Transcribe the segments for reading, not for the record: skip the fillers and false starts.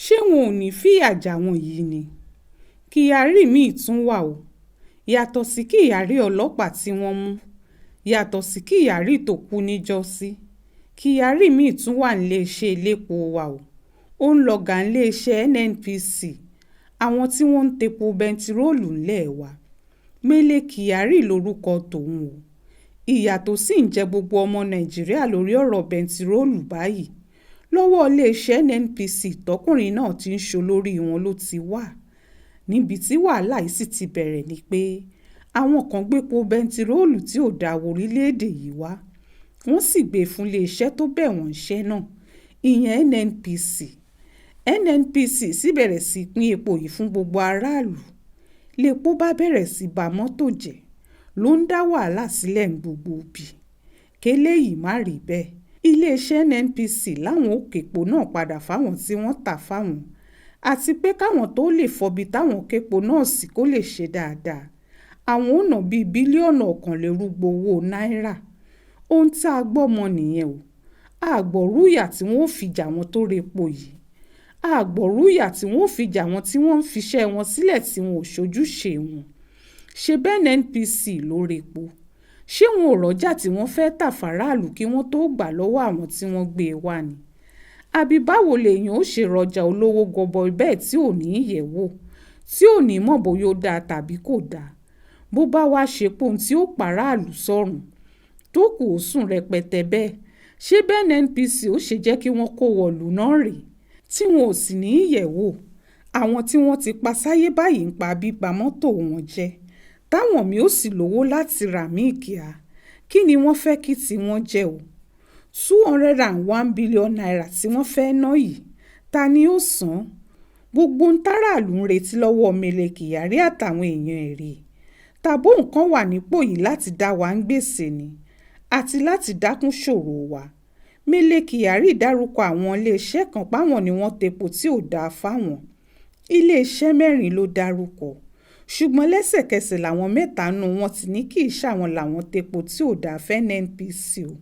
ṣé wọn ò ní fìyà já wọn yìí ni? Kyari míì tún wà o. Yàtọ̀ sí Kyari ọlọ́pàá tí wọ́n mú, yàtọ̀ sí Kyari tó kú níjọ́sí, Kyari míì tún wà níléeṣẹ́ elépo wa o. Ó ń lọ̀gá níléeṣẹ́ NNPC, àwọn tí wọ́n ń tepo bẹntiróòlù ńlẹ̀ wa. Mele Kyari lórúkọ tòun o. Ìyà tó sì ń jẹ gbogbo ọmọ Nàìjíríà lórí ọ̀rọ̀ bẹntiróòlù báyìí lọ́wọ́ iléeṣẹ́ NNPC tọkùnrin náà ti ń ṣolórí wọn ló ti wà. Níbi tí wàhálà yìí sì ti bẹ̀rẹ̀ ni pé àwọn kan gbépo bẹntiróòlù tí ò dáa wọ orílẹ̀-èdè yìí wá, wọ́n sì gbé fún iléeṣẹ́ tó bẹ̀ wọ́n ṣẹ́ náà, ìyẹn NNPC. NNPC sì bẹ̀rẹ̀ sí pín epo yìí fún gbogbo aráàlú. Lépo bá bẹ̀rẹ̀ sí ba mọ́tò jẹ́, ló ń dá wàhálà sílẹ̀ ní gbogbo ibi. Kéléyìí má rí bẹ́ẹ̀, iléeṣẹ́ NNPC láwọn ó képo náà padà fáwọn tí wọ́n tà fáwọn, àti pé káwọn tó lè fọbi táwọn képo náà sí kó lè ṣe dáadáa, àwọn ò ná bíi bílíọ̀nù ọ̀kànlérúgba owó náírà. Ohun tá a gbọ́ mọ nìyẹn o. Àgbọ̀rú ìyà tí wọ́n ò fi jà wọ́n tó repo yìí, àgbọ̀rú ìyà tí wọ́n ò fi jà wọ́n tí wọ́n ń fiṣẹ́ wọn sílẹ̀ tí wọn ò ṣojúṣe wọn. Ṣé bẹ́ẹ̀ NNPC ló repo? Ṣé wọn ò rọ́jà tí wọ́n fẹ́ tà fáráàlú kí wọ́n tó gbà lọ́wọ́ àwọn tí wọ́n gbé e wá ni? Àbí báwo lèèyàn ó ṣe rọjà olówó gọbọi bẹ́ẹ̀ tí ò ní yẹ̀wò, tí ò ní mọ̀ bóyá ó dáa tàbí kò dáa? Bó bá wá ṣe pohun tí ó pàráàlú sọ́rùn tó kù ó sùn rẹpẹtẹ bẹ́ẹ̀, ṣé bẹ́ẹ̀ NNPC ó ṣe jẹ́ kí wọ́n kó wọ̀lú náà rèé tí wọn ò sì ní yẹ̀wò? Àwọn tí wọ́n ti pa sáyé báyìí ń pa bíba mọ́tò wọn jẹ́, táwọn mi ò sì lówó láti rà míì kíá. Kí ni wọ́n fẹ́ kí tiwọn jẹ́ o? 201 billion naira tí wọ́n fẹ́ ná yìí, ta ni ó san? Gbogbo ń táràlú ń retí lọ́wọ́ Mele Kyari àtàwọn èèyàn ẹ̀ rèé. Tàbó nǹkan wà nípò yìí láti dá wa ń gbèsè ni, àti láti dákún ṣòro wa. Mele Kyari dárúkọ àwọn iléeṣẹ́ kan páwọn ni wọ́n tepo tí ò dáa fáwọn. Iléeṣẹ́ 4 ló dárúkọ, ṣùgbọ́n lẹ́sẹ̀kẹsẹ̀ làwọn 3 nù wọn ti ní kì í ṣàwọn làwọn tepo tí ò dáa fẹ́ NNPC o.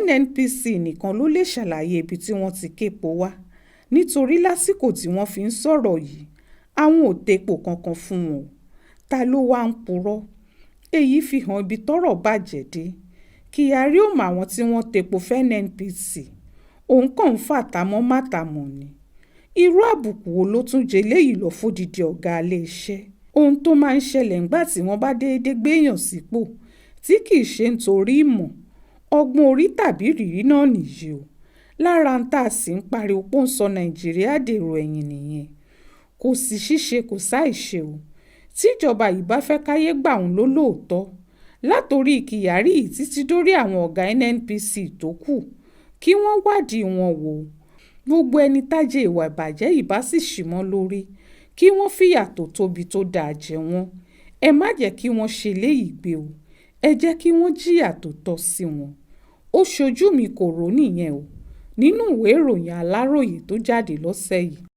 NNPC nìkan ló lè ṣàlàyé ibi tí wọ́n ti képo wá, nítorí lásìkò tí wọ́n fi ń sọ̀rọ̀ yìí àwọn ò tepo kankan fún wọn. Ta ló wá ń purọ́? Èyí fi hàn ibi tọ́rọ̀ bàjẹ́ dé. Kyari ò mọ àwọn tí wọ́n tepo fẹ́ NNPC, òun kàn ń fàtàmọ́ mátàmọ́ ni. Irú àbùkù wo ló tún jẹ léyìí lọ fódìdí ọ̀gá iléeṣẹ́? Ohun tó máa ń ṣẹlẹ̀ ńgbà tí wọ́n bá déédéé gbéyàn sípò tí kì í ṣe nítorí ìmọ̀, ọgbọ́n orí tàbí ìrírí náà nìyí o. Lára ń tà sí ń pariwo pé ó ń sọ Nàìjíríà dèrò ẹ̀yìn nìyẹn. Kò sí ṣíṣe kò sáìṣe o. Tíjọba yìí bá fẹ́ káyé gbà òun ló lóòótọ́, látòrí Kyari yìí títí dórí àwọn ọ̀gá NNPC tó kù, kí wọ́n wádìí wọn wò. Gbogbo ẹni tájẹ ìwà ìbàjẹ́ yìí bá sì ṣì mọ́ lórí, kí wọ́n fìyà tó tóbi tó dáa jẹ wọ́n. Ẹ má jẹ́ kí wọ́n ṣe léyìí gbé o. Ẹ jẹ́ kí wọ́n jìyà tó tọ́ sí wọn. Ó ṣojú mi kò rò nìyẹn o, nínú ìwé ìròyìn Aláròyé tó jáde lọ́sẹ̀ yìí.